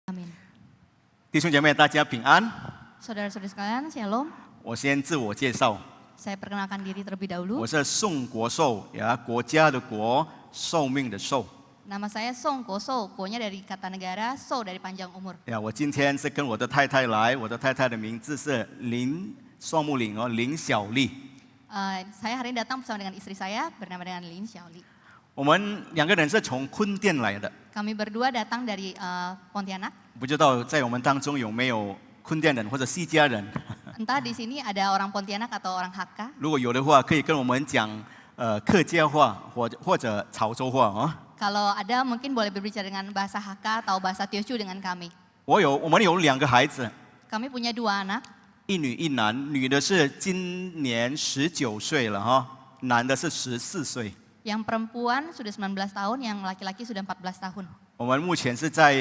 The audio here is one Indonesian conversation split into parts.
Amin. 弟兄姐妹，大家平安。 Saudara-saudara sekalian, Shalom. 我先自我介绍， Saya perkenalkan diri terlebih dahulu. 我是宋国寿，国家的国，寿命的寿。 Nama saya Song Ko So, Ko-nya dari kata negara, So dari panjang umur. 我今天是跟我的太太来，我的太太的名字是双木岭林小丽。 Saya hari ini datang bersama dengan istri saya, bernama dengan Lin Xiaoli. 我们两个人是从坤甸来的， Kami berdua datang dari Pontianak. 不知道在我们当中有没有坤甸人或者西家人？ Entah di sini ada orang Pontianak atau orang Hakka. 如果有的话，可以跟我们讲客家话或者潮州话啊。 Kalau ada mungkin boleh berbicara dengan bahasa Hakka atau bahasa Teochew dengan kami. 我们有2个孩子， Kami punya 2 anak. 一女一男，女的是今年19岁了哈，男的是14岁。 Yang perempuan sudah 19 tahun, yang laki-laki sudah 14 tahun. 我们目前是在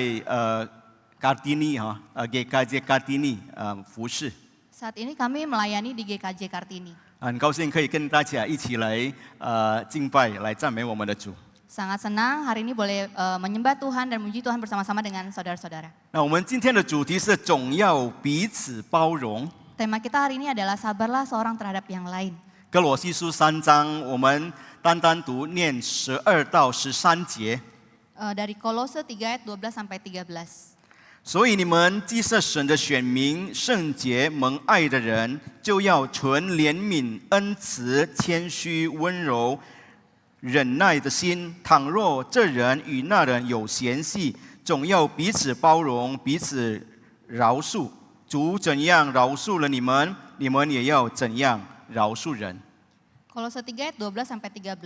Kartini GKJ Kartini 服侍。 Saat ini kami melayani di GKJ Kartini. 很高兴可以跟大家一起来敬拜，来赞美我们的主。 Sangat senang hari ini boleh menyembah Tuhan dan memuji Tuhan bersama-sama dengan saudara-saudara. 那我们今天的主题是总要彼此包容。 Tema kita hari ini adalah sabarlah seorang terhadap yang lain. 哥罗西书3章，我们单读念12到13节。 Dari Kolose 3 ayat 12 sampai 13. 所以你们既是神的选民，圣洁蒙爱的人，就要存怜悯、恩慈、谦虚、温柔、忍耐的心。倘若这人与那人有嫌隙，总要彼此包容，彼此饶恕。主怎样饶恕了你们，你们也要怎样饶恕人。 Kolose 3 ayat 12 sampai 13.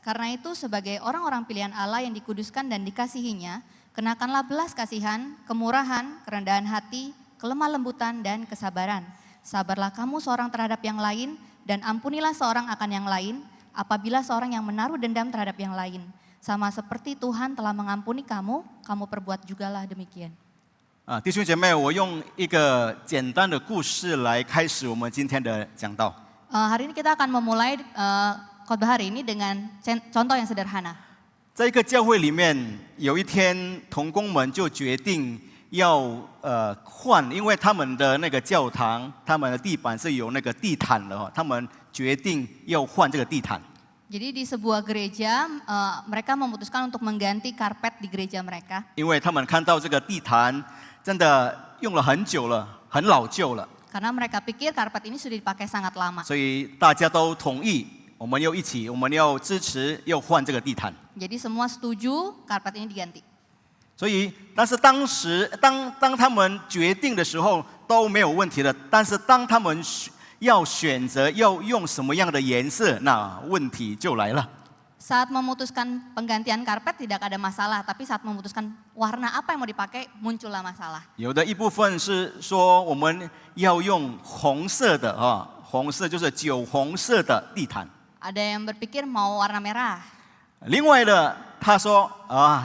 Karena itu sebagai orang-orang pilihan Allah yang dikuduskan dan dikasihinya, kenakanlah belas kasihan, kemurahan, kerendahan hati, kelemah lembutan dan kesabaran. Sabarlah kamu seorang terhadap yang lain dan ampunilah seorang akan yang lain apabila seorang yang menaruh dendam terhadap yang lain. Sama seperti Tuhan telah mengampuni kamu, kamu perbuat jugalah demikian. 弟兄姐妹，我用一个简单的故事来开始我们今天的讲道。 Hari ini kita akan memulai khotbah hari ini dengan contoh yang sederhana. 在一个教会里面，有一天同工们就决定要换，因为他们的那个教堂，他们的地板是有那个地毯的哈，他们决定要换这个地毯。 Jadi di sebuah gereja mereka memutuskan untuk mengganti karpet di gereja mereka. 因为他们看到这个地毯真的用了很久了，很老旧了， Karena mereka pikir karpet ini sudah dipakai sangat lama. 所以大家都同意，我们要支持，要换这个地毯。 Jadi semua setuju karpet ini diganti. 所以，但是当时当他们决定的时候都没有问题的，但是当他们要选择要用什么样的颜色，那问题就来了。 Saat memutuskan penggantian karpet tidak ada masalah, tapi saat memutuskan warna apa yang mau dipakai muncullah masalah. 有的一部分是说我们要用红色的红色就是酒红色的地毯。 Ada yang berpikir mau warna merah. 另外的他说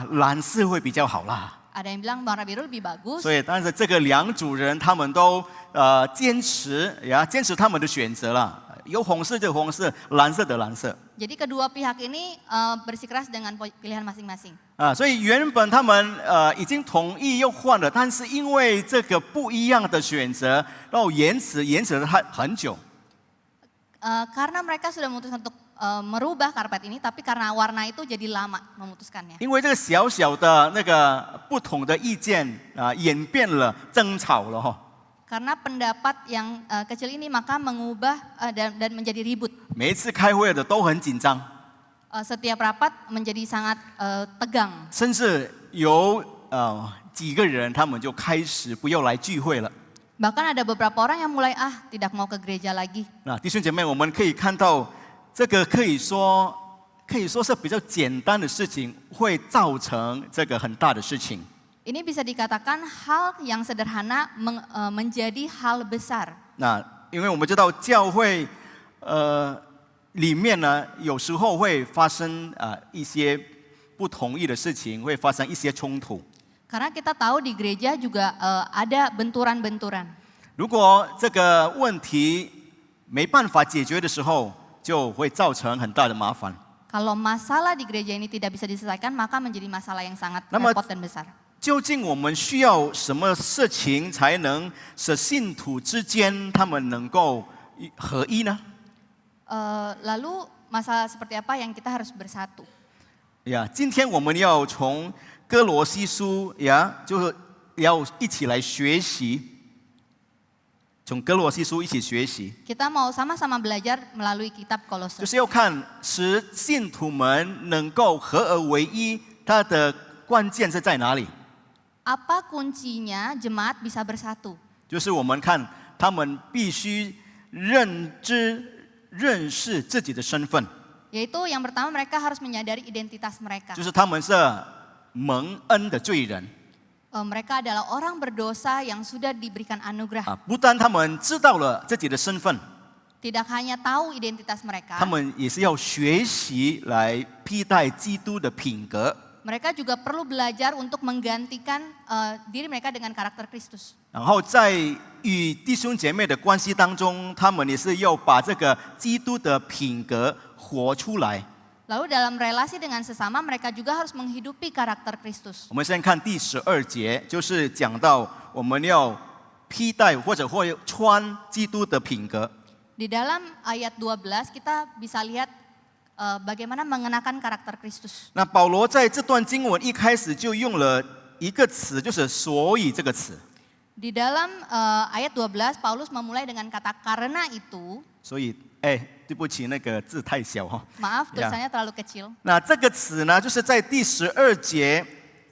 蓝色会比较好啦。 Ada yang bilang warna biru lebih bagus. 所以，但是这个两组人他们都坚持他们的选择了，有红色就红色，蓝色的蓝色。 Jadi kedua pihak ini bersikeras dengan pilihan masing-masing. 所以原本他们已经同意又换了，但是因为这个不一样的选择，然后延迟了很久。 Karena mereka sudah memutuskan untuk merubah karpet ini, tapi karena warna itu jadi lama memutuskannya. 因为这个小小的那个不同的意见演变了争吵了哈。 Karena pendapat yang kecil ini maka mengubah dan menjadi ribut. 每一次开会的都很紧张， Setiap rapat menjadi sangat tegang. 甚至有几个人他们就开始不要来聚会了。 Bahkan ada beberapa orang yang mulai tidak mau ke gereja lagi. 那弟兄姐妹，我们可以看到，这个可以说是比较简单的事情，会造成这个很大的事情。 Ini bisa dikatakan hal yang sederhana menjadi hal besar. 那因为我们知道教会里面呢，有时候会发生一些不同意的事情，会发生一些冲突。 Karena kita tahu di gereja juga ada benturan-benturan. 如果这个问题没办法解决的时候，就会造成很大的麻烦。 Kalau masalah di gereja ini tidak bisa diselesaikan, maka menjadi masalah yang sangat Nama- repot dan besar. 究竟我们需要什么事情才能使信徒之间他们能够合一呢？ Lalu masalah seperti apa yang kita harus bersatu? 呀，今天我们要从哥罗西书就是要一起来学习，从哥罗西书一起学习， Kita mau sama-sama belajar melalui kitab 就 Kolose. 是要看使信徒们能够合而为一，它的关键是在哪里？ Apa kuncinya jemaat bisa bersatu? 就是我们看他们必须认识自己的身份， Yaitu yang pertama mereka harus menyadari identitas mereka. 就是他们是蒙恩的罪人 Mereka adalah orang berdosa yang sudah diberikan anugerah. 啊！不但他们知道了自己的身份， Tidak hanya tahu identitas mereka, 他们也是要学习来披戴基督的品格。 mereka juga perlu belajar untuk menggantikan diri mereka dengan karakter Kristus. 然后在与弟兄姐妹的关系当中，他们也是要把这个基督的品格活出来。 Lalu dalam relasi dengan sesama mereka juga harus menghidupi karakter Kristus. 我们先看第12节，就是讲到我们要披戴或穿基督的品格。 Di dalam ayat 12 kita bisa lihat bagaimana mengenakan karakter Kristus. 那保罗在这段经文一开始就用了一个词，就是所以这个词。 Di dalam ayat 12 Paulus memulai dengan kata karena itu. 所以，对不起，那个字太小哈。 Maaf tulisannya terlalu kecil. 那这个词呢，就是在第12节，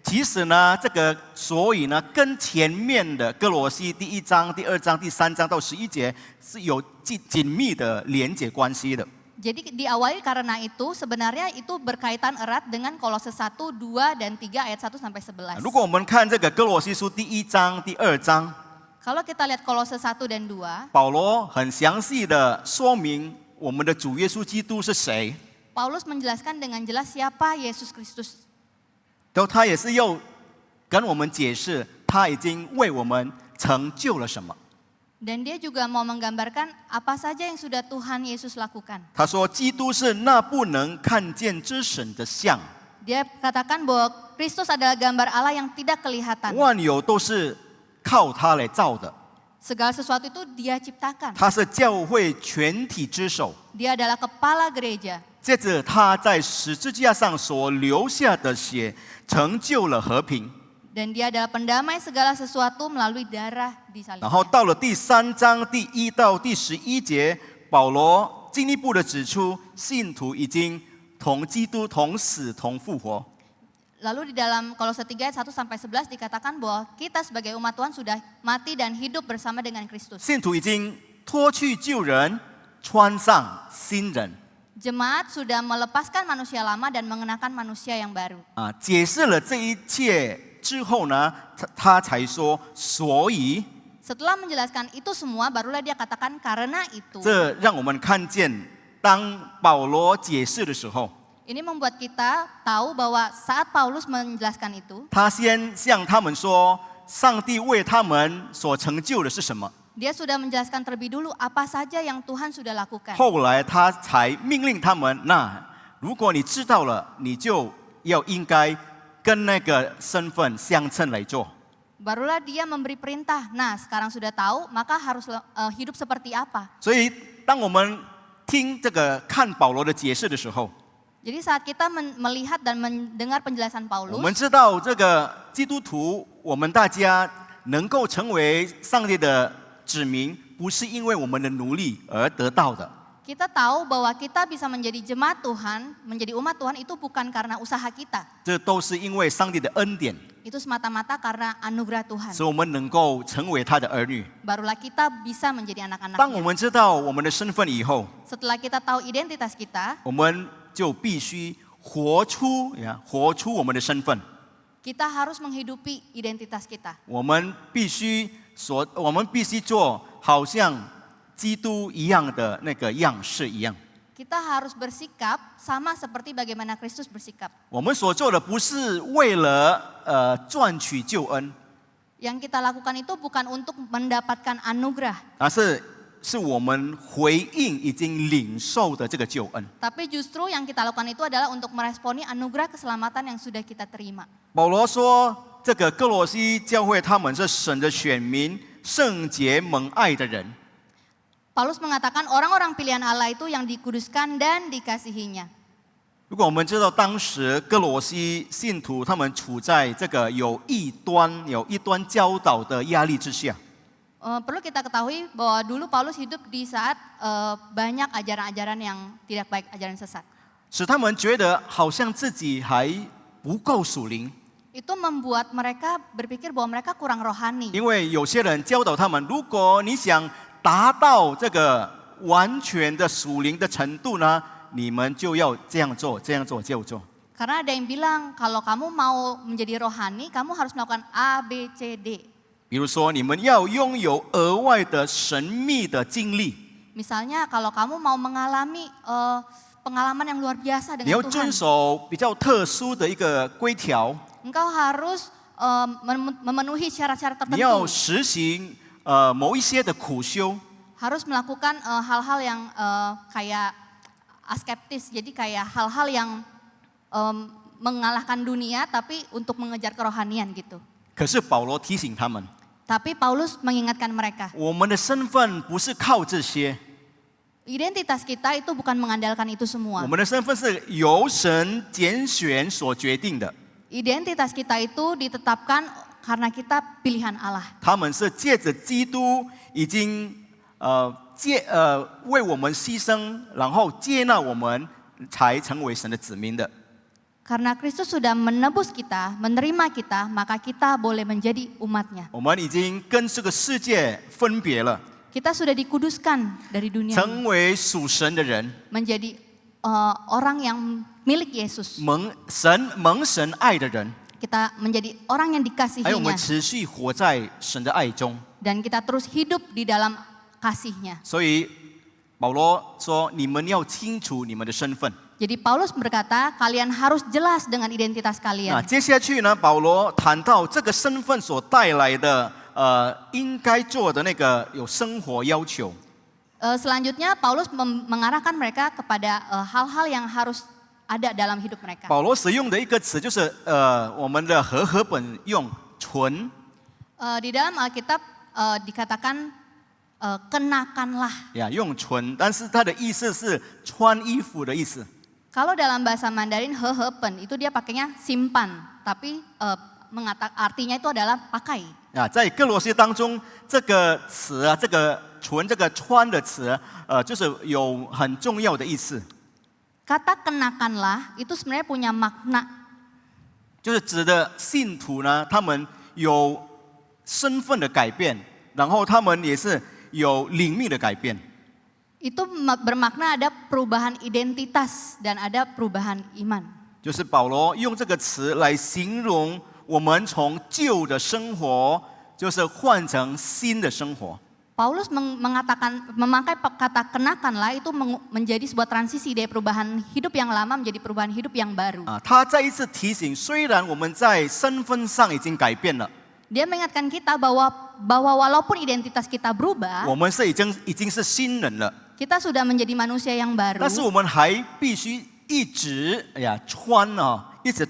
其实呢，这个所以呢，跟前面的哥罗西第1章、第2章、第3章到11节是有紧密的连结关系的。 Jadi diawali karena itu sebenarnya itu berkaitan erat dengan Kolose 1, 2 dan 3 ayat 1 sampai 11. 如果我们看这个哥罗西书第1章、第2章， Kalau kita lihat Kolose 1 dan 2, 保罗很详细的说明我们的主耶稣基督是谁， Paulus menjelaskan dengan jelas siapa Yesus Kristus. 然后他也是要跟我们解释他已经为我们成就了什么。 Dan dia juga mau menggambarkan apa saja yang sudah Tuhan Yesus lakukan. 他说，基督是那不能看见之神的像， Dia katakan bahwa Kristus adalah gambar Allah yang tidak kelihatan. 万有都是靠他来造的。 Segala sesuatu itu dia ciptakan. 他是教会全体之首。 Dia adalah kepala gereja. 接着他在十字架上所流下的血，成就了和平。 Dan dia adalah pendamai segala sesuatu melalui darah di 然后 salibnya. 到了第3章第1到第11节，保罗进一步的指出，信徒已经同基督同死同复活。 Lalu di dalam Kolose 3 ayat 1 sampai 11 dikatakan bahwa kita sebagai umat Tuhan sudah mati dan hidup bersama dengan Kristus. 信徒已经脱去旧人，穿上新人。 Jemaat sudah melepaskan manusia lama dan mengenakan manusia yang baru. 解释了这一切之后呢，他才说，所以 Setelah menjelaskan itu semua, barulah dia katakan karena itu. 这让我们看见，当保罗解释的时候， Ini membuat kita tahu bahwa saat Paulus menjelaskan itu, 他先向他们说，上帝为他们所成就的是什么。 dia sudah menjelaskan terlebih dulu apa saja yang Tuhan sudah lakukan. 后来他才命令他们，那如果你知道了，你就要应该跟那个身份相称来做。 Barulah dia memberi perintah. Nah, sekarang sudah tahu, maka harus hidup seperti apa. 所以，当我们听这个看保罗的解释的时候， Jadi saat kita melihat dan mendengar penjelasan 我 Paulus, 们知道这个基督徒，我们大家能够成为上帝的子民，不是因为我们的努力而得到的。 kita tahu bahwa kita bisa menjadi jemaat Tuhan, menjadi umat Tuhan itu bukan karena usaha kita. 这都是因为上帝的恩典， Itu semata-mata karena anugerah Tuhan. 使我们能够成为他的儿女。 Barulah kita bisa menjadi 当我 anak-anaknya. 们知道我们的身份以后， Setelah kita tahu identitas kita, 我们就必须活出我们的身份。 kita harus menghidupi identitas kita. 我们必须做好像基督一样的那个样式一样。 Kita harus bersikap sama seperti bagaimana Kristus bersikap. 我们所做的不是为了赚取救恩， Yang kita lakukan itu bukan untuk mendapatkan anugerah, 而是我们回应已经领受的这个救恩。 tapi justru yang kita lakukan itu adalah untuk meresponi anugerah keselamatan yang sudah kita terima. 保罗说，这个哥罗西教会他们是神的选民，圣洁蒙爱的人。 Paulus mengatakan orang-orang pilihan Allah itu yang dikuduskan dan dikasihinya. 如果我们知道当时哥罗西信徒他们处在这个有异端教导的压力之下， Perlu kita ketahui bahwa dulu Paulus hidup di saat banyak ajaran-ajaran yang tidak baik, ajaran sesat. 使他们觉得好像自己还不够属灵， Itu membuat mereka berpikir bahwa mereka kurang rohani. 因为有些人教导他们，如果你想达到这个完全的属灵的程度呢，你们就要这样做，这样做，这样做。 Karena ada yang bilang kalau kamu mau menjadi rohani, kamu harus melakukan A, B, C, D. 比如说，你们要拥有额外的神秘的经历， Misalnya kalau kamu mau mengalami pengalaman yang luar biasa 你要 dengan 遵 Tuhan, 守比较特殊的一个规条， engkau harus memenuhi syarat-syarat 你要 tertentu. 实行某一些的苦修， Harus melakukan hal-hal yang kayak askeptis, jadi kayak hal-hal yang mengalahkan dunia tapi untuk mengejar kerohanian gitu. 可是保罗提醒他们， Tapi Paulus mengingatkan mereka, 我们的身份不是靠这些， identitas kita itu bukan mengandalkan itu 我 semua. 们的身份是由神拣选所决定的。 Identitas kita itu ditetapkan karena kita pilihan Allah. 他们是借着基督已经为我们牺牲，然后接纳我们，才成为神的子民的。 Karena Kristus sudah menebus kita, menerima kita, maka kita boleh menjadi umatnya. 我们已经跟这个世界分别了， Kita sudah dikuduskan dari dunia, 成为属神的人， menjadi orang yang milik Yesus. 蒙神爱的人， Kita menjadi orang yang 还有我们 dikasihinya 持续活在神的爱中。 dan kita terus hidup di dalam kasihnya. 所以保罗说：“你们要清楚你们的身份。” Jadi Paulus berkata, kalian harus jelas dengan identitas 那 kalian. 接下去呢，保罗谈到这个身份所带来的应该做的那个有生活要求。 Selanjutnya Paulus mengarahkan mereka kepada hal-hal yang harus ada dalam hidup mereka. 保罗使用的一个词就是我们的和合本用纯 Di dalam Alkitab dikatakan kenakanlah. 呀，用纯，但是它的意思是穿衣服的意思。 Kalau dalam bahasa Mandarin hehepen itu dia pakainya simpan, tapi artinya itu adalah pakai. 啊，在哥罗西当中，这个词啊，这个纯这个穿的词，就是有很重要的意思， Kata kenakanlah itu sebenarnya punya makna. 就是指的信徒呢，他们有身份的改变，然后他们也是有灵命的改变。 Itu bermakna ada perubahan identitas dan ada perubahan iman. 就是保罗用这个词来形容我们从旧的生活，就是换成新的生活。 Paulus memakai kata kenakanlah itu menjadi sebuah transisi dari perubahan hidup yang lama menjadi perubahan hidup yang baru. 啊，他再一次提醒，虽然我们在身份上已经改变了， Dia mengingatkan kita bahwa walaupun identitas kita berubah, 我们是已经是新人了， kita sudah menjadi manusia yang baru. 但是我们还必须一直穿一直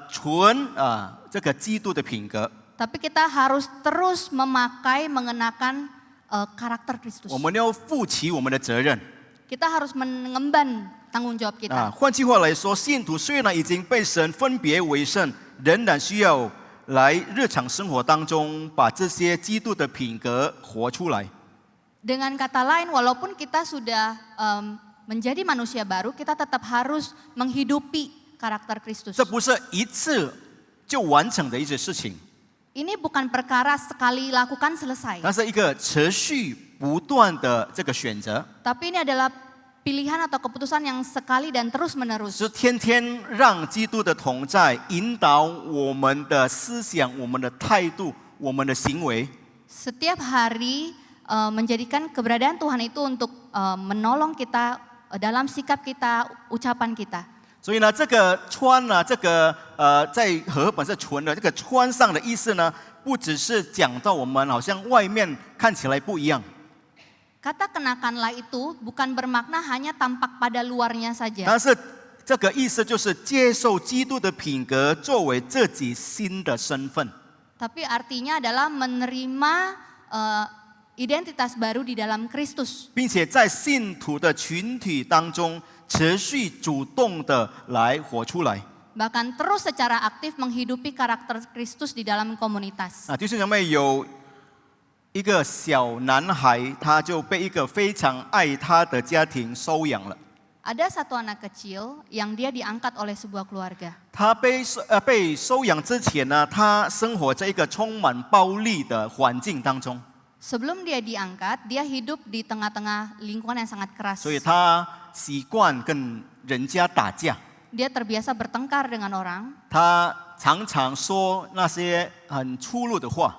存这个基督的品格。 Tapi kita harus terus mengenakan karakter Kristus. 我们要负起我们的责任。 Kita harus mengemban tanggung jawab kita. 换句话来说，信徒虽然已经被神分别为圣，仍然需要来日常生活当中把这些基督的品格活出来。 Dengan kata lain, walaupun kita sudah menjadi manusia baru, kita tetap harus menghidupi karakter Kristus. 这不是一次就完成的一件事情， Ini bukan perkara sekali lakukan selesai. 它是一个持续不断的这个选择， Tapi ini adalah pilihan atau keputusan yang sekali dan terus menerus. 是天天让基督的同在引导我们的思想、我们的态度、我们的行为。 Setiap hari menjadikan keberadaan Tuhan itu untuk menolong kita dalam sikap kita, ucapan kita. 所以呢，这个穿呢，这个在和合本是纯的，这个穿上的意思呢，不只是讲到我们好像外面看起来不一样， Kata kenakanlah itu bukan bermakna hanya tampak pada luarnya saja. 但是这个意思就是接受基督的品格作为自己新的身份。 Tapi artinya adalah menerima identitas baru di dalam Kristus. 并且在信徒的群体当中持续主动的来活出来。 Bahkan terus secara aktif menghidupi karakter Kristus di dalam komunitas. 弟兄姐妹，有一个小男孩，他就被一个非常爱他的家庭收养了。 Ada satu anak kecil yang dia diangkat oleh sebuah keluarga. 他被收养之前呢，他生活在一个充满暴力的环境当中， Sebelum dia diangkat, dia hidup di tengah-tengah lingkungan yang sangat keras. 所以他习惯跟人家打架。 Dia terbiasa bertengkar dengan orang. 他常常说那些很粗鲁的话，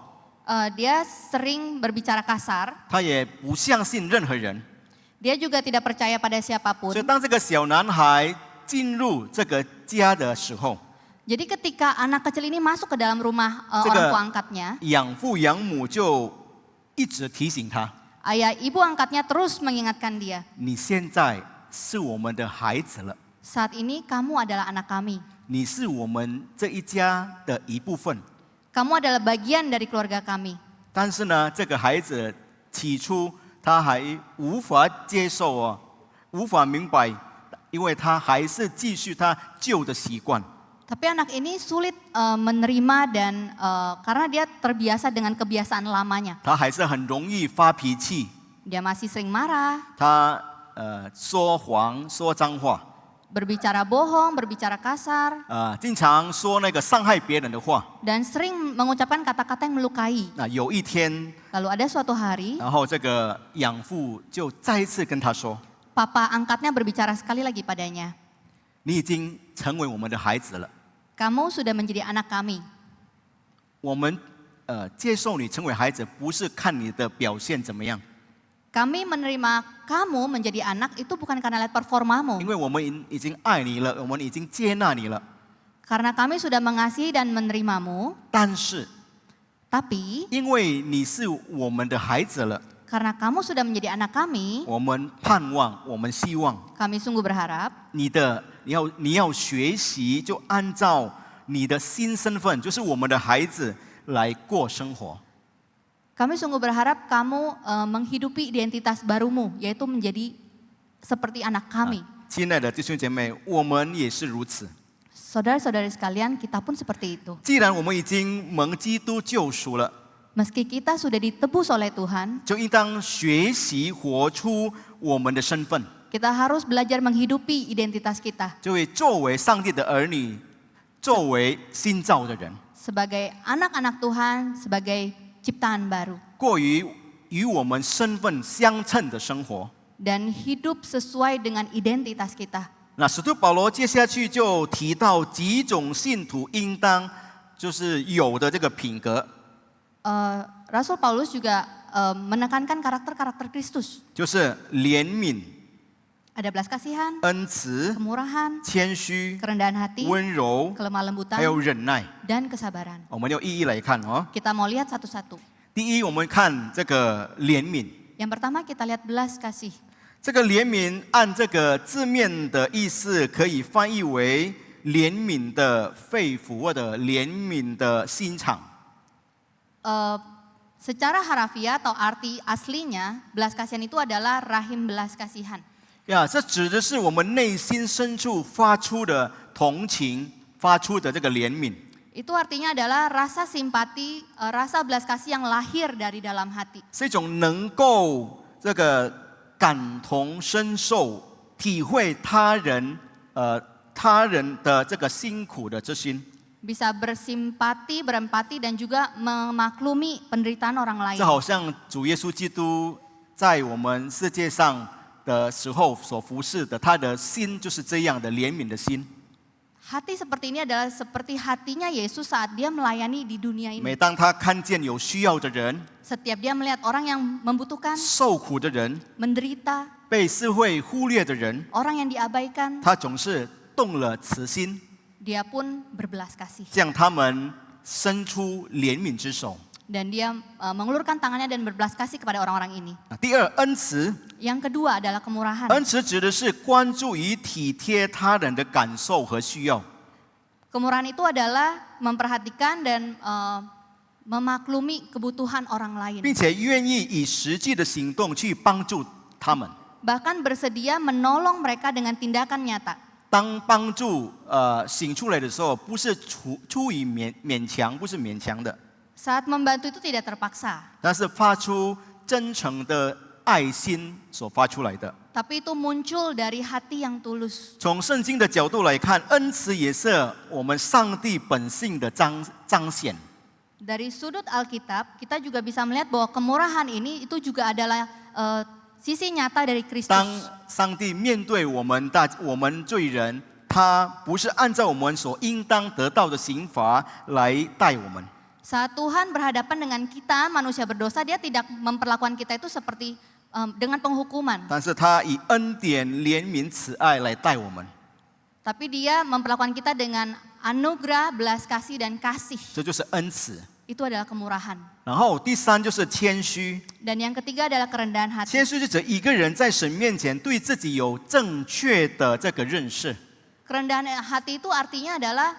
Dia sering berbicara kasar. 他也不相信任何人。 Dia juga tidak percaya pada siapapun. 所以当这个小男孩进入这个家的时候， Jadi ketika anak kecil ini masuk ke dalam rumah Jaga- orang tua angkatnya, 养父养母就一直提醒他： ayah ibu angkatnya terus mengingatkan dia, 你现在是我们的孩子了， saat ini kamu adalah anak kami. 你是我们这一家的一部分。 Kamu adalah bagian dari keluarga kami. 但是呢，这个孩子起初他还无法接受无法明白，因为他还是继续他旧的习惯。 Tapi anak ini sulit menerima dan karena dia terbiasa dengan kebiasaan lamanya. 他还是很容易发脾气， Dia masih sering marah, 他说谎说脏话， berbicara bohong, berbicara kasar, 经常说那个伤害别人的话。 dan sering mengucapkan kata-kata yang melukai. 那有一天， Lalu ada suatu hari, 然后这个养父就再一次跟他说 papa angkatnya berbicara sekali lagi padanya. 你已经成为我们的孩子了， Kamu sudah menjadi anak kami. 我们接受你成为孩子，不是看你的表现怎么样， Kami menerima kamu menjadi anak itu bukan karena lihat performamu. 因为我们已经爱你了，我们已经接纳你了。 Karena kami sudah mengasihi dan menerimamu. 但是 Tapi 因为你是我们的孩子了， karena kamu sudah menjadi anak kami, 我们盼望，我们希望 kami sungguh berharap 你要学习，就按照你的新身份，就是我们的孩子来过生活。 kami sungguh berharap kamu menghidupi identitas barumu, yaitu menjadi seperti anak kami. 亲爱的弟兄姐妹，我们也是如此。 Saudara-saudari sekalian, kita pun seperti itu. 既然我们已经蒙基督救赎了， Meski kita sudah ditebus oleh Tuhan, 就应当学习活出我们的身份， kita harus belajar menghidupi identitas kita 就会作为上帝的儿女，作为新造的人， sebagai anak-anak Tuhan, sebagai ciptaan baru, 过于与我们身份相称的生活。 dan hidup sesuai dengan identitas kita. 那使徒保罗接下去就提到几种信徒应当就是有的这个品格， Rasul Paulus juga menekankan karakter-karakter Kristus. 就是怜悯、 Ada belas kasihan, 恩慈、 kemurahan, 谦虚、 kerendahan hati, 温柔， kelemah 还有 lembutan, 忍耐。 dan kesabaran. 我们就一一来看哦。 Kita mau lihat satu-satu. 第一，我们看这个怜悯。 Yang pertama kita lihat belas kasih. 这个怜悯按这个字面的意思，可以翻译为怜悯的肺腑或者怜悯的心肠。 Secara harafiah atau arti aslinya, belas kasihan itu adalah rahim belas kasihan. 呀，这指的是我们内心深处发出的同情，发出的这个怜悯。 Itu artinya adalah rasa simpati, rasa belas kasih yang lahir dari dalam hati. 是一种能够这个感同身受、体会他人的这个辛苦的之心。 Bisa bersimpati, berempati, dan juga memaklumi penderitaan orang lain. 这好像主耶稣基督在我们世界上的时候所服侍的，他的心就是这样的怜悯的心。 Hati seperti ini adalah seperti hatinya Yesus saat dia melayani di dunia 每 ini. 当他看见有需要的人、 Setiap dia melihat orang yang membutuhkan, 受苦的人、 menderita, 被社会忽略的人， orang yang diabaikan, 他总是动了慈心， dia pun berbelas kasih. 向他们伸出怜悯之手。 Dan dia mengulurkan tangannya dan berbelas kasih kepada orang-orang ini. 第二，恩慈。Yang kedua adalah kemurahan. 恩慈指的是关注于体贴他人的感受和需要， Kemurahan itu adalah memperhatikan dan memaklumi kebutuhan orang lain. 并且愿意以实际的行动去帮助他们。 Bahkan bersedia menolong mereka dengan tindakan nyata. 当帮助醒出来的时候，不是出于勉强，不是勉强的， Saat membantu itu tidak terpaksa, 但是发出真诚的爱心所发出来的。 tapi itu muncul dari hati yang tulus. 从圣经的角度来看，恩慈也是我们上帝本性的彰显。 Dari sudut Alkitab, kita juga bisa melihat bahwa kemurahan ini itu juga adalah sisi nyata dari 当 Kristus. 上帝面对我们罪人，他不是按照我们所应当得到的刑罚来待我们， Saat Tuhan berhadapan dengan kita, manusia berdosa, dia tidak memperlakukan kita itu seperti dengan penghukuman. 但是他以恩典、怜悯、慈爱来待我们， Tapi dia memperlakukan kita dengan anugerah, belas kasih, dan kasih. 这就是恩慈。 Itu adalah kemurahan. 然后第三就是谦虚， Dan yang ketiga adalah kerendahan hati. 谦虚是指一个人在神面前对自己有正确的这个认识， Kerendahan hati itu artinya adalah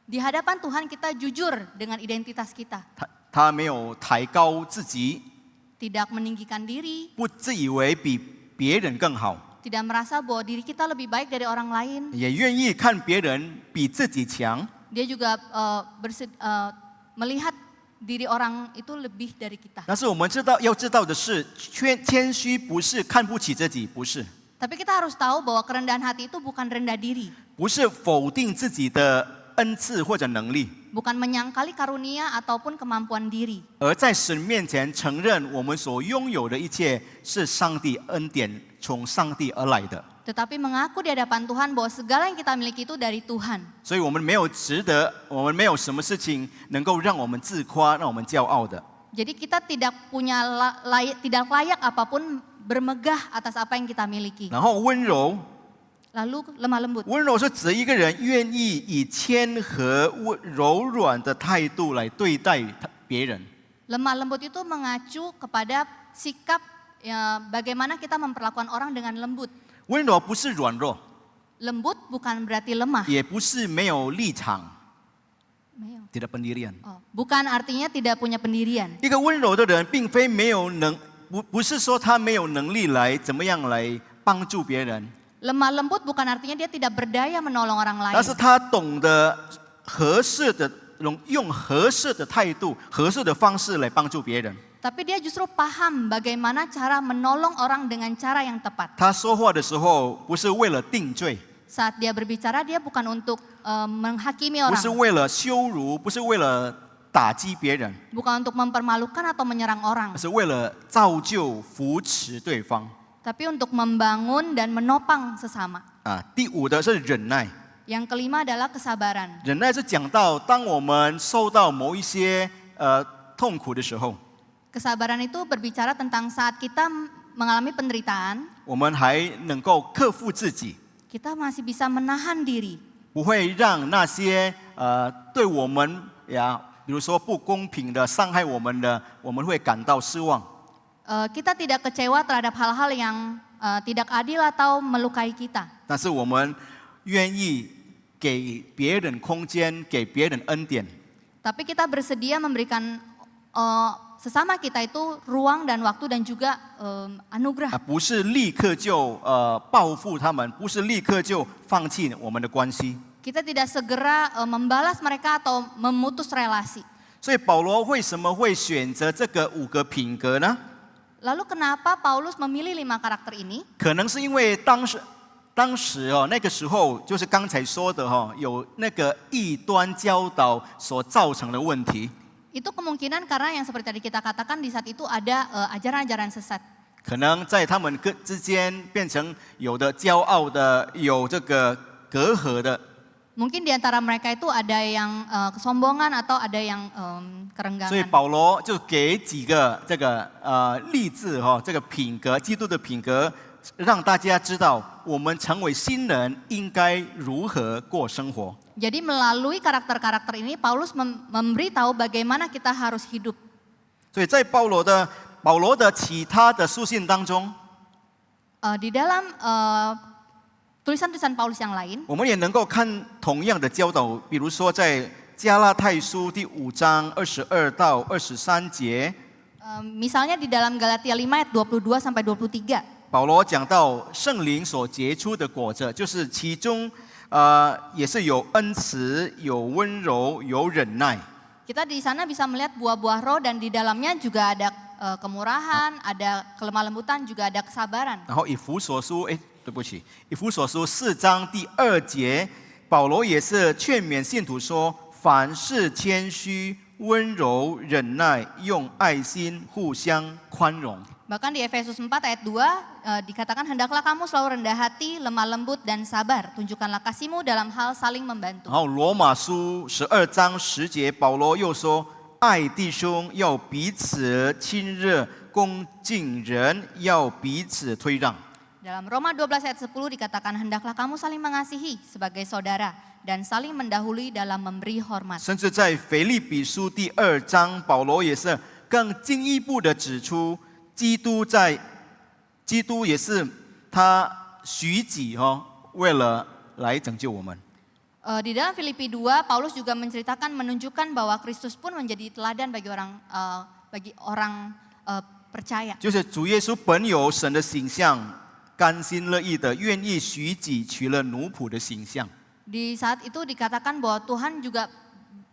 di hadapan Tuhan kita jujur dengan identitas kita. 他没有抬高自己， Tidak meninggikan diri, 不自以为比别人更好， tidak merasa bahwa diri kita lebih baik dari orang lain. 也愿意看别人比自己强。 Dia juga melihat diri orang itu lebih dari kita. 但是我们要知道的是，谦虚不是看不起自己，不是， Tapi kita harus tahu bahwa kerendahan hati itu bukan rendah diri, 不是否定自己的恩赐或者能力， bukan menyangkali karunia ataupun kemampuan diri. 而在神面前承认我们所拥有的一切是上帝恩典从上帝而来的。 Tetapi mengaku di hadapan Tuhan bahwa segala yang kita miliki itu dari Tuhan. 所以我们没有什么事情能够让我们自夸、让我们骄傲的。 Jadi kita tidak layak apapun bermegah atas apa yang kita miliki. 然后温柔， Lalu lemah lembut. 温柔是指一个人愿意以谦和、柔软的态度来对待别人。 Lemah lembut itu mengacu kepada sikap bagaimana kita memperlakukan orang dengan lembut. 温柔不是软弱， Lembut bukan berarti lemah. 也不是没有立场， tidak pendirian。 Bukan artinya tidak punya pendirian. 一个温柔的人，并非不是说他没有能力来怎么样来帮助别人， Lemah lembut bukan artinya dia tidak berdaya menolong orang 但 lain. 是他懂得用合适的态度、合适的方式来帮助别人。 Tapi dia justru paham bagaimana cara menolong orang dengan cara yang tepat. 他说话的时候，不是为了定罪， Saat dia berbicara, dia bukan untuk menghakimi 不是 orang, 为了羞辱，不是为了打击别人， bukan untuk mempermalukan atau menyerang orang, 而是为了造就、扶持对方。 tapi untuk membangun dan menopang sesama. 第五的是忍耐， Yang kelima adalah kesabaran. 忍耐是讲到当我们受到某一些痛苦的时候， Kesabaran itu berbicara tentang saat kita mengalami penderitaan, 我们还能够克服自己， kita masih bisa menahan diri, 不会让那些对我们比如说不公平的、伤害我们的，我们会感到失望。 kita tidak kecewa terhadap hal-hal yang tidak adil atau melukai kita. 但是我们愿意给别人空间，给别人恩典。 Tapi kita bersedia memberikan sesama kita itu ruang dan waktu dan juga anugerah. 不是立刻就报复他们，不是立刻就放弃我们的关系。 Kita tidak segera membalas mereka atau memutus relasi. 所以保罗为什么会选择这个5个品格呢？ Lalu kenapa Paulus memilih 5 karakter ini? 可能是因为当时那个时候就是刚才说的有那个异端教导所造成的问题。 Itu kemungkinan karena yang seperti tadi kita katakan di saat itu ada ajaran-ajaran sesat. 可能在他们之间变成有的骄傲的，有这个隔阂的。 Mungkin di antara mereka itu ada yang kesombongan atau ada yang 所以 kerenggangan. 保罗就给几个这个例子这个品格，基督的品格，让大家知道我们成为新人应该如何过生活。 Jadi melalui karakter-karakter ini Paulus memberitahu bagaimana kita harus hidup. 所以在保罗的其他的书信当中， Di dalam tulisan-tulisan Paulus yang lain, 我们也能够看同样的教导，比如说在加拉太书第5章22到23节， misalnya di dalam Galatia 5 ayat 22 sampai 23. 保罗讲到圣灵所结出的果子，就是其中也是有恩慈、有温柔、有忍耐。 Kita di sana bisa melihat buah-buah roh dan di dalamnya juga ada kemurahan, ada kelemah lembutan, juga ada kesabaran. 然后以弗所书，对不起，以弗所书4章第2节，保罗也是劝勉信徒说：凡事谦虚、温柔、忍耐，用爱心互相宽容。 Bahkan di Efesus 4 ayat 2 dikatakan hendaklah kamu selalu rendah hati, lemah lembut dan sabar. Tunjukkanlah kasihmu dalam hal saling membantu. 然后罗马书12章10节，保罗又说：爱弟兄要彼此亲热，恭敬人要彼此推让。 Dalam Roma 12 ayat 10 dikatakan hendaklah kamu saling mengasihi sebagai saudara dan saling mendahului dalam memberi hormat. 甚至在腓立比书第2章，保罗也是更进一步的指出，基督也是他许己为了来拯救我们。 Di dalam Filipi 2, Paulus juga menceritakan menunjukkan bahwa Kristus pun menjadi teladan bagi orang percaya. 就是主耶稣本有神的形象，甘心乐意的愿意许己，取了奴仆的形象。 Di saat itu dikatakan bahwa Tuhan juga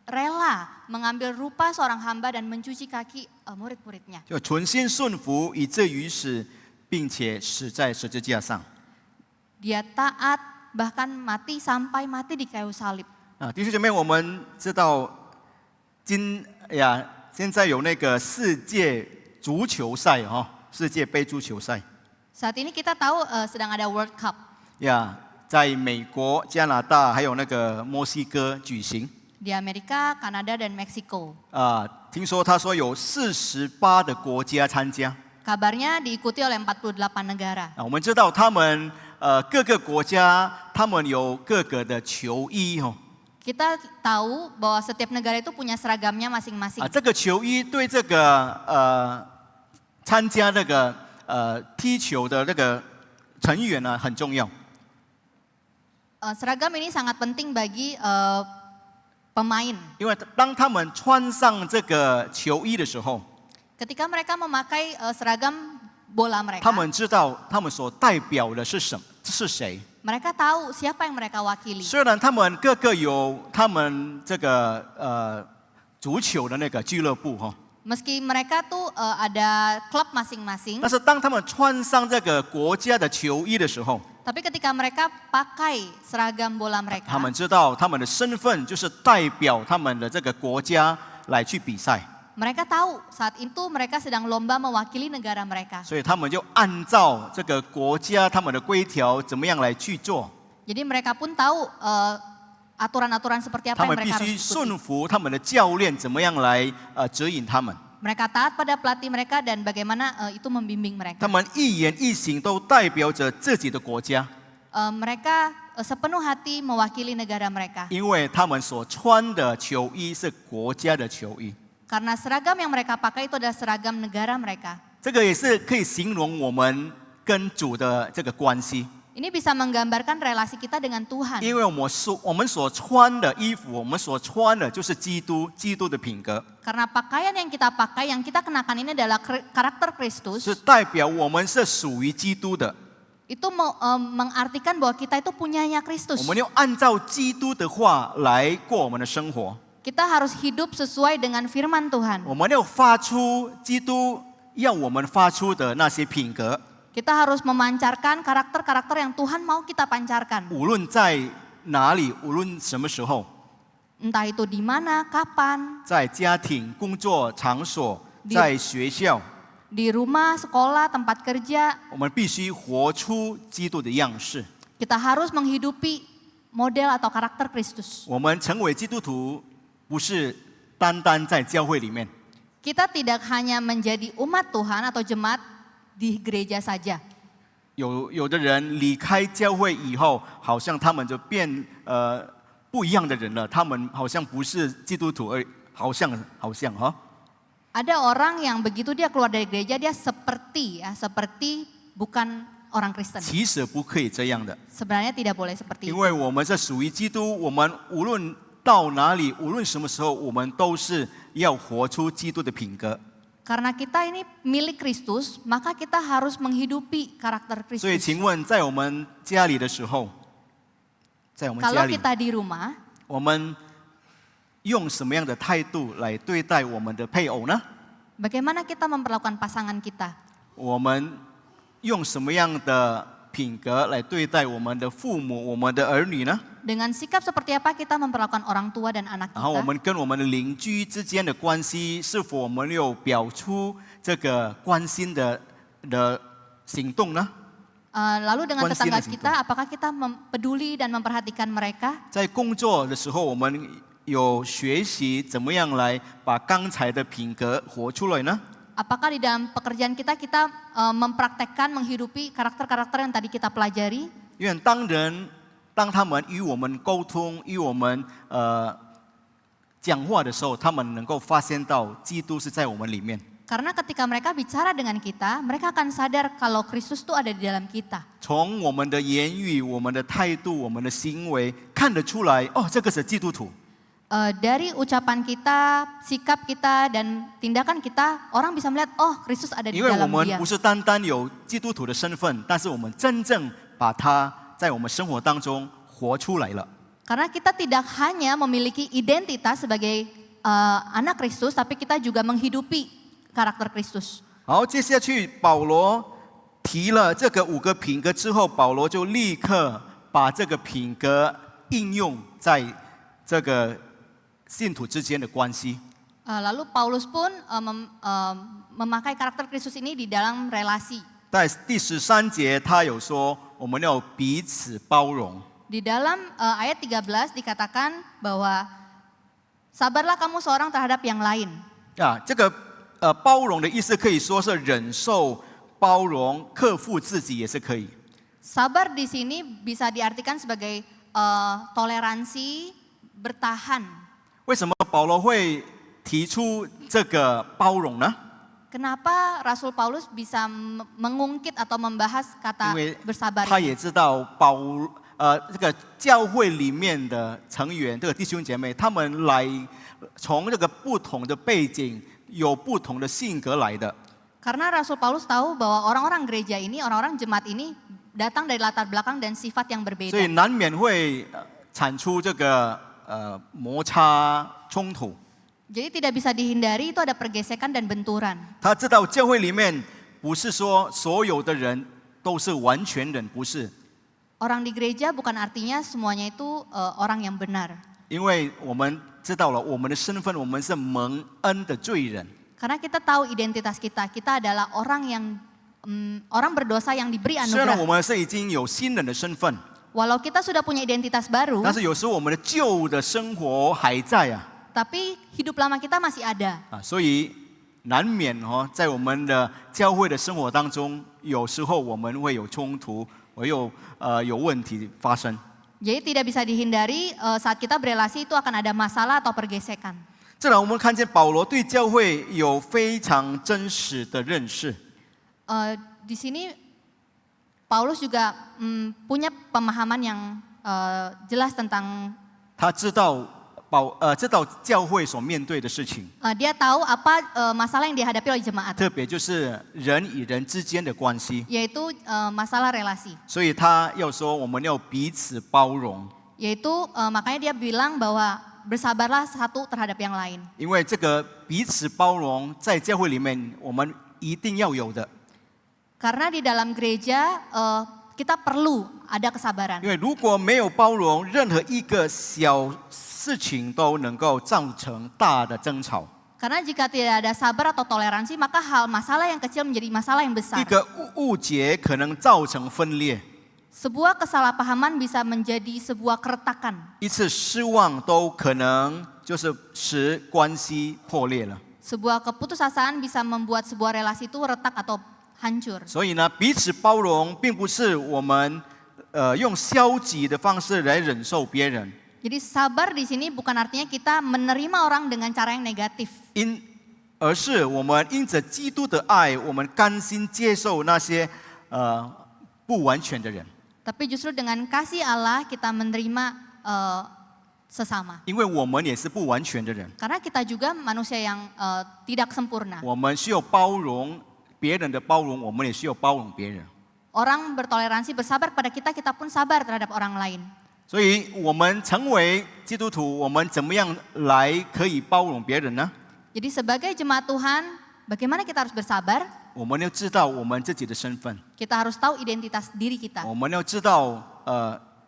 rela mengambil rupa seorang hamba dan mencuci kaki murid-muridnya. 就存心顺服，以至于死，并且死在十字架上。 Dia taat bahkan mati sampai mati di kayu salib. 弟兄姐妹，我们知道现在有那个世界足球赛世界杯足球赛 Saat ini kita tahu sedang ada World Cup. 在美国、加拿大还有那个墨西哥举行。 Di Amerika, Kanada dan Meksiko. 听说他说有48的国家参加。 Kabarnya diikuti oleh 48 negara. 我们知道他们各个国家他们有各个的球衣 Kita tahu bahwa setiap negara itu punya seragamnya masing-masing. 这个球衣对这个参加那个踢球的那个成员呢很重要。 Seragam ini sangat penting bagi pemain. 因为当他们穿上这个球衣的时候， Ketika mereka memakai seragam bola 他 mereka, 们知道他们所代表的是谁。 mereka tahu siapa yang mereka wakili. 虽然他们各个有他们这个足球的那个俱乐部 Meski mereka tuh ada klub masing-masing, 但是当他们穿上这个国家的球衣的时候， tapi ketika mereka pakai seragam bola 他 mereka, 们知道他们的身份就是代表他们的这个国家来去比赛， mereka tahu saat itu mereka sedang lomba mewakili negara mereka. 所以他们就按照这个国家他们的规条怎么样来去做， Jadi mereka pun tahu aturan-aturan seperti apa 他 yang 们必 mereka 须 harus ikuti. 顺服他们的教练怎么样来指引他们， Mereka taat pada pelatih mereka dan bagaimana itu membimbing mereka. 他们一言一行都代表着自己的国家， Mereka sepenuh hati mewakili negara mereka. 因为他们所穿的球衣是国家的球衣。 Karena seragam yang mereka pakai itu adalah seragam negara mereka. 这个也是可以形容我们跟主的这个关系， Ini bisa menggambarkan relasi kita dengan Tuhan. 因为我们所穿的衣服，我们所穿的就是基督的品格， Karena pakaian yang kita pakai, yang kita kenakan ini adalah karakter Kristus. 是代表我们是属于基督的。 Itu mengartikan bahwa kita itu punyanya 我 Kristus. 们要按照基督的话来过我们的生活， Kita harus hidup sesuai dengan firman Tuhan. 我们要发出基督要我们发出的那些品格， Kita harus memancarkan karakter-karakter yang Tuhan mau kita pancarkan. 无论在哪里，无论什么时候， Entah itu di mana, kapan, 在家庭、工作场所，在学校， di rumah, sekolah, tempat kerja. 我们必须活出基督的样式。 Kita harus menghidupi model atau karakter Kristus. 我们成为基督徒，不是单单在教会里面， Kita tidak hanya menjadi umat Tuhan atau jemaat di gereja saja. 有的人离开教会以后，好像他们就变不一样的人了，他们好像不是基督徒，好像哈。 Ada orang yang begitu dia keluar dari gereja dia seperti bukan orang Kristen. 其实不可以这样的， Sebenarnya tidak boleh seperti 因 itu. 为我们是属于基督，我们无论到哪里，无论什么时候，我们都是要活出基督的品格。 Karena kita ini milik Kristus, maka kita harus menghidupi karakter 所以， Kristus. 请问在我们家里的时候，在我们家 Kalau 里， kita di rumah, 我们用什么样的态度来对待我们的配偶呢？ bagaimana kita memperlakukan pasangan kita? 我们用什么样的品格来对待我们的父母、我们的儿女呢？ Dengan sikap seperti apa kita memperlakukan orang tua dan anak 然后我 kita? 们跟我们的邻居之间的关系，是否我们有表出这个关心的行动呢？ Lalu dengan Konsin tetangga di situ. kita, apakah kita peduli dan memperhatikan mereka? 在工作的时候，我们有学习怎么样来把刚才的品格活出来呢？ Apakah di dalam pekerjaan kita mempraktekkan, menghidupi karakter-karakter yang tadi kita pelajari? 因为当他们与我们沟通、与我们讲话的时候，他们能够发现到基督是在我们里面。 Karena ketika mereka bicara dengan kita, mereka akan sadar kalau Kristus itu ada di dalam kita. 从我们的言语、我们的态度、我们的行为看得出来，哦，这个是基督徒。 Dari ucapan kita, sikap kita, dan tindakan kita, orang bisa melihat, oh Kristus ada di 因为我 dalam 们 dia. 不是单单有基督徒的身份，但是我们真正把它在我们生活当中活出来了。 Karena kita tidak hanya memiliki identitas sebagai anak Kristus, tapi kita juga menghidupi karakter Kristus. 好，接下去保罗提了这个5个品格之后，保罗就立刻把这个品格应用在这个信徒之间的关系。 Lalu Paulus pun memakai karakter Kristus ini di dalam relasi. 在第13节，他有说我们要彼此包容。 Di dalam ayat 13 dikatakan bahwa sabarlah kamu seorang terhadap yang lain. 这个包容的意思可以说是忍受、包容、克服自己也是可以。 Sabar di sini bisa diartikan sebagai toleransi, bertahan. 为什么保罗会提出这个包容呢？ Kenapa Rasul Paulus bisa mengungkit atau membahas 因 kata 为 bersabar 他 ini? 也知道这个教会里面的成员，这个弟兄姐妹，他们来从这个不同的背景，有不同的性格来的。 Karena Rasul Paulus tahu bahwa orang-orang gereja ini, orang-orang jemaat ini datang dari latar belakang dan sifat yang 所以 berbeda. 难免会产出这个摩擦冲突。 Jadi tidak bisa dihindari itu ada pergesekan dan benturan. 他知道教会里面不是说所有的人都是完全人，不是， Orang di gereja bukan artinya semuanya itu orang yang benar. 因为我们知道了我们的身份，我们是蒙恩的罪人。 Karena kita tahu identitas kita, kita adalah orang yang orang berdosa yang diberi 虽然我 anugerah. 们是已经有新人的身份， Walau kita sudah punya identitas baru, 但是有时候我们的旧的生活还在啊。 tapi hidup lama kita masih ada. 所以难免在我们的教会的生活当中，有时候我们会有冲突，会有问题发生。 Jadi tidak bisa dihindari saat kita berelasi itu akan ada masalah atau pergesekan. 这然我们看见保罗对教会有非常真实的认识。 Di sini Paulus juga punya pemahaman yang jelas tentang 他知道知道教会所面对的事情， dia tahu apa masalah yang dihadapi oleh jemaat, 特别就是人与人之间的关系， yaitu masalah relasi. 所以他要说我们要彼此包容， Yaitu makanya dia bilang bahwa bersabarlah satu terhadap yang lain. 因为这个彼此包容在教会里面我们一定要有的， Karena di dalam gereja kita perlu ada kesabaran. 因为如果没有包容，任何一个小事情都能够造成大的争吵。 Karena jika tidak ada sabar atau toleransi, maka masalah yang kecil menjadi masalah yang 一 besar. 个误解可能造成分裂， Sebuah kesalahpahaman bisa menjadi sebuah keretakan. 一次失望都可能就是使关系破裂了。 Sebuah keputusasaan bisa membuat sebuah relasi itu retak atau hancur. 所以呢，彼此包容并不是我们用消极的方式来忍受别人， Jadi sabar di sini bukan artinya kita menerima orang dengan cara yang negatif. 而是我们因着基督的爱，我们甘心接受那些不完全的人， Tapi justru dengan kasih Allah kita menerima sesama. 因为我们也是不完全的人， Karena kita juga manusia yang tidak sempurna. 我们需要包容别人的包容，我们也需要包容别人。 Orang bertoleransi, bersabar kepada kita, kita pun sabar terhadap orang lain. 所以，我们成为基督徒，我们怎么样来可以包容别人呢？ Jadi sebagai jemaat Tuhan, bagaimana kita harus bersabar? 我们要知道我们自己的身份， Kita harus tahu identitas diri kita. 我们要知道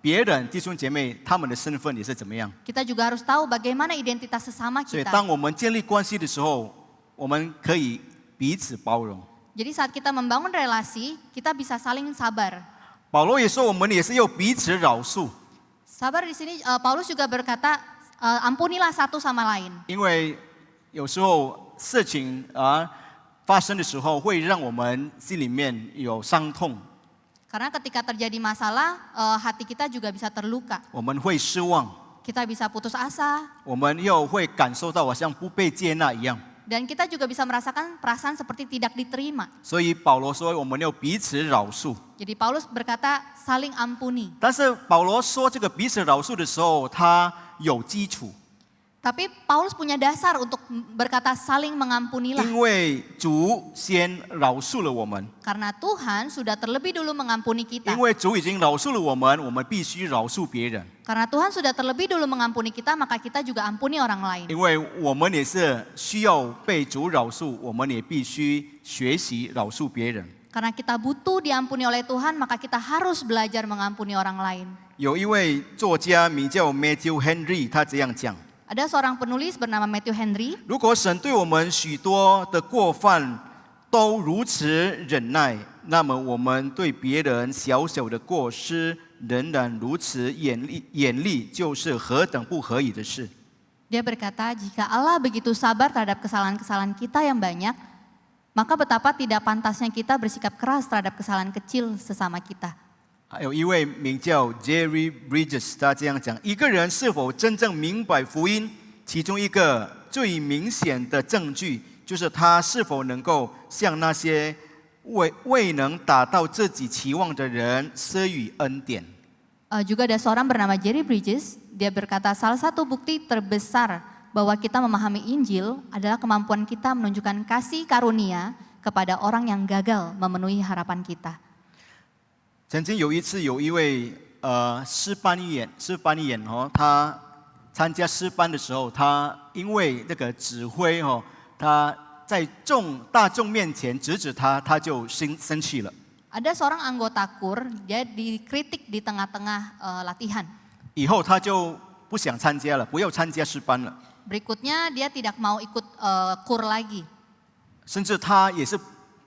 别人弟兄姐妹他们的身份也是怎么样。 Kita juga harus tahu bagaimana identitas sesama 所以， kita. 当我们建立关系的时候，我们可以彼此包容。 Jadi saat kita membangun relasi, kita bisa saling sabar. 保罗也说，我们也是要彼此饶恕， Sabar di sini Paulus juga berkata, ampunilah satu sama lain. 因为有时候事情发生的时候，会让我们心里面有伤痛， Karena ketika terjadi masalah, hati kita juga bisa terluka. 我们会失望， Kita bisa putus asa, 我们又会感受到好像不被接纳一样。 dan kita juga bisa merasakan perasaan seperti tidak diterima. 所以保罗说，我们要彼此饶恕。 Jadi Paulus berkata, saling ampuni. 但是保罗说这个彼此饶恕的时候，他有基础， Tapi Paulus punya dasar untuk berkata saling mengampunilah. 因为主先饶恕了我们， Karena Tuhan sudah terlebih dulu mengampuni kita. 因为主已经饶恕了我们必须饶恕别人， Karena Tuhan sudah terlebih dulu mengampuni kita, maka kita juga ampuni orang lain. 因为我们也是需要被主饶恕，我们也必须学习饶恕别人。 Karena kita butuh diampuni oleh Tuhan, maka kita harus belajar mengampuni orang lain. 有一位作家名叫 Matthew Henry， 他这样讲。 Ada seorang penulis bernama Matthew Henry. 如果神对我们许多的过犯都如此忍耐，那么我们对别人小小的过失仍然如此严厉，就是何等不可以的事。 Dia berkata, jika Allah begitu sabar terhadap kesalahan-kesalahan kita yang banyak, maka betapa tidak pantasnya kita bersikap keras terhadap kesalahan kecil sesama kita. 还有一位名叫 Jerry Bridges， 他这样讲：一个人是否真正明白福音，其中一个最明显的证据，就是他是否能够向那些未能达到自己期望的人施予恩典。 Juga ada seorang bernama Jerry Bridges, dia berkata salah satu bukti terbesar bahwa kita memahami Injil adalah kemampuan kita menunjukkan kasih karunia kepada orang yang gagal memenuhi harapan kita. 曾经有一次，有一位诗班员他参加诗班的时候，他因为那个指挥他在大众面前指他，他就生气了。 Ada seorang anggota KUR, dia dikritik di tengah-tengah latihan. 以后他就不想参加了，不要参加诗班了。 Berikutnya dia tidak mau ikut KUR lagi. 甚至他也是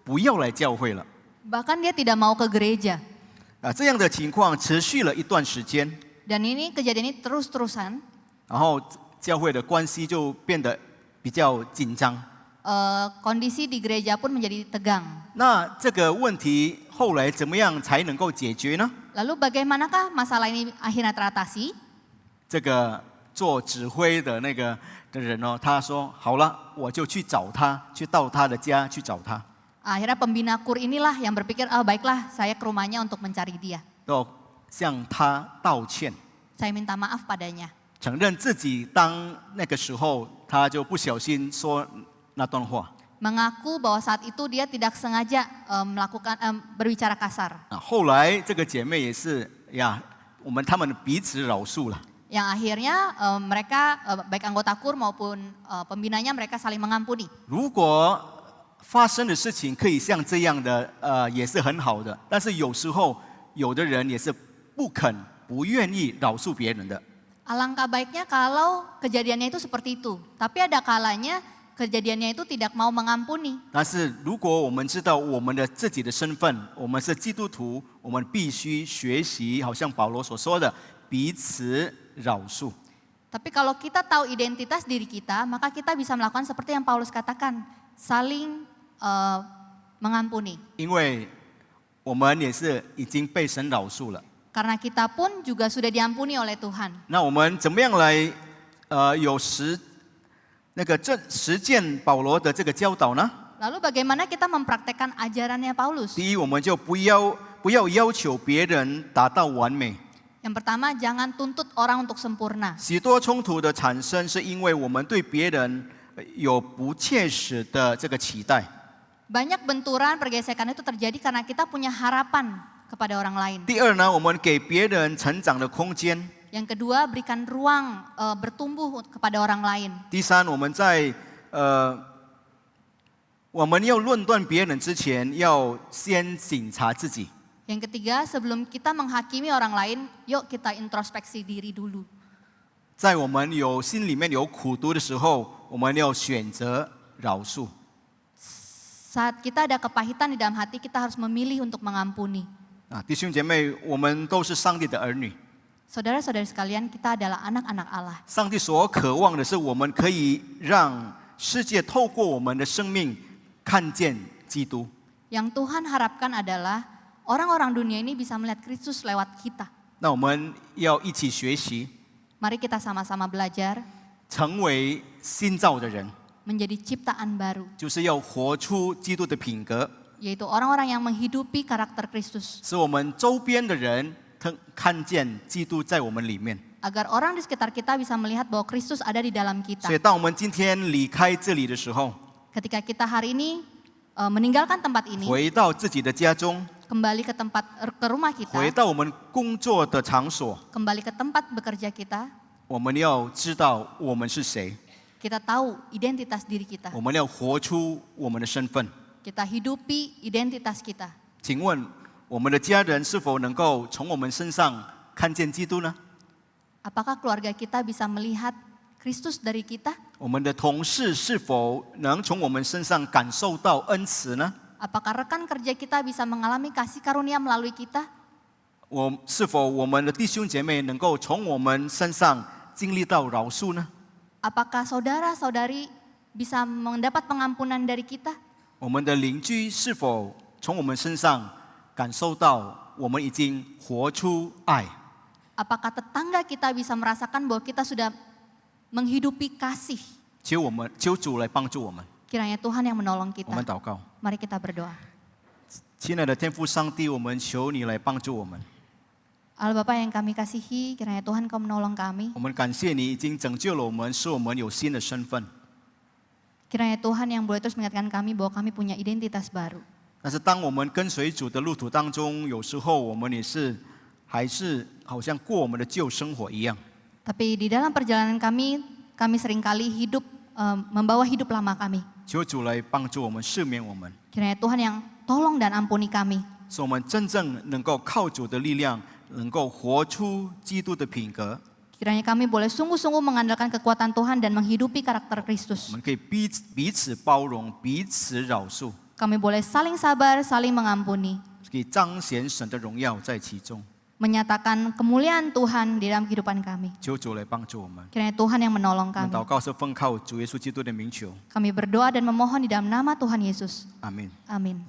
不要来教会了。 Bahkan dia tidak mau ke gereja. 这样的情况持续了一段时间， Dan ini kejadian ini terus-terusan. 然后教会的关系就变得比较紧张。 Kondisi di gereja pun menjadi tegang. 那这个问题后来怎么样才能够解决呢？ Lalu bagaimanakah masalah ini akhirnya teratasi? 这个做指挥的那个的人他说好了，我就去找他，去到他的家去找他。 Akhirnya pembina KUR inilah yang berpikir, baiklah saya ke rumahnya untuk mencari dia. 要向他道歉， Saya minta maaf padanya. 承认自己当那个时候他就不小心说那段话。 Mengaku bahwa saat itu dia tidak sengaja berbicara kasar. 后来这个姐妹也是他们彼此饶恕了。 Yang akhirnya mereka baik anggota KUR maupun pembinanya mereka saling mengampuni. 如果发生的事情可以像这样的也是很好的，但是有时候有的人也是不愿意饶恕别人的。 Alangkah baiknya kalau kejadiannya itu seperti itu. Tapi ada kalanya kejadiannya itu tidak mau mengampuni. 但是如果我们知道我们的自己的身份，我们是基督徒，我们必须学习，好像保罗所说的，彼此饶恕。 Tapi kalau kita tahu identitas diri kita, maka kita bisa melakukan seperti yang Paulus katakan, saling mengampuni. 因为我们也是已经被神饶恕了。 Karena kita pun juga sudah diampuni oleh Tuhan. 那我们怎么样来实践保罗的这个教导呢？ Lalu bagaimana kita mempraktekkan ajarannya Paulus? 第一，我们就不要不要要求别人达到完美。 Yang pertama, jangan tuntut orang untuk sempurna. 许多冲突的产生，是因为我们对别人有不切实的这个期待。 Banyak benturan, pergesekan itu terjadi karena kita punya harapan kepada orang lain. 第二呢，我们给别人成长的空间。 Yang kedua, berikan ruang bertumbuh kepada orang lain. 第三，我们要论断别人之前，要先检查自己。 Yang ketiga, sebelum kita menghakimi orang lain, yuk kita introspeksi diri dulu. 在我们心里面有苦毒的时候，我们要选择饶恕。 Saat kita ada kepahitan di dalam hati, kita harus memilih untuk mengampuni. 弟兄姐妹，我们都是上帝的儿女。 Saudara-saudari sekalian, kita adalah anak-anak Allah. 上帝所渴望的是，我们可以让世界透过我们的生命看见基督。 Yang Tuhan harapkan adalah orang-orang dunia ini bisa melihat Kristus lewat kita. 那我们要一起学习， Mari kita sama-sama belajar 成为新造的人， menjadi ciptaan baru, 就是要活出基督的品格， yaitu orang-orang yang menghidupi karakter Kristus. 使我们周边的人看见基督在我们里面。 Agar orang di sekitar kita bisa melihat bahwa Kristus ada di dalam 所 kita. 以，当我们今天离开这里的时候， Ketika kita hari ini meninggalkan tempat ini, 回到自己的家中， kembali ke rumah 回 kita, 到我们工作的场所， kembali ke tempat bekerja kita, 我们要知道我们是谁， kita tahu identitas diri kita. 我们要活出我们的身份。 Kita hidupi identitas kita. 请问，我们的家人是否能够从我们身上看见基督呢？ Apakah keluarga kita bisa melihat Kristus dari kita? 我们的同事是否能从我们身上感受到恩慈呢？ Apakah rekan kerja kita bisa mengalami kasih karunia melalui kita? 是否我们的弟兄姐妹能够从我们身上经历到饶恕呢？ Apakah saudara-saudari bisa mendapat pengampunan dari kita? 我们的邻居是否从我们身上感受到我们已经活出爱？ Apakah tetangga kita bisa merasakan bahwa kita sudah menghidupi kasih? 求主来帮助我们。 Kiranya Tuhan yang menolong 我 kita. 们祷告， Mari kita berdoa. 亲爱的天父上帝，我们求你来帮助我们。 Allah Bapa yang kami kasihi, kiranya Tuhan Kau menolong kami. 我们感谢你已经拯救了我们，使我们有新的身份。 Kiranya Tuhan yang boleh terus mengingatkan kami bahwa kami punya identitas baru. 但是当我们跟随主的路途当中，有时候我们还是好像过我们的旧生活一样。 Tapi di dalam perjalanan kami seringkali membawa hidup lama kami. 求主来帮助我们，赦免我们， Kiranya Tuhan yang tolong dan ampuni kami. 使我们真正能够靠主的力量，能够活出基督的品格。 Kiranya kami boleh sungguh-sungguh mengandalkan kekuatan Tuhan dan menghidupi karakter 我 Kristus. 们可以彼此包容，彼此饶恕， Kami boleh saling sabar, saling mengampuni. 可以彰显神的荣耀在其中。 Menyatakan kemuliaan Tuhan di dalam kehidupan kami. 求主来帮助我们。 Kiranya Tuhan yang menolong 我们 kami. 祷告是奉靠主耶稣基督的名求， Kami berdoa dan memohon di dalam nama Tuhan Yesus. 阿门。 Amin.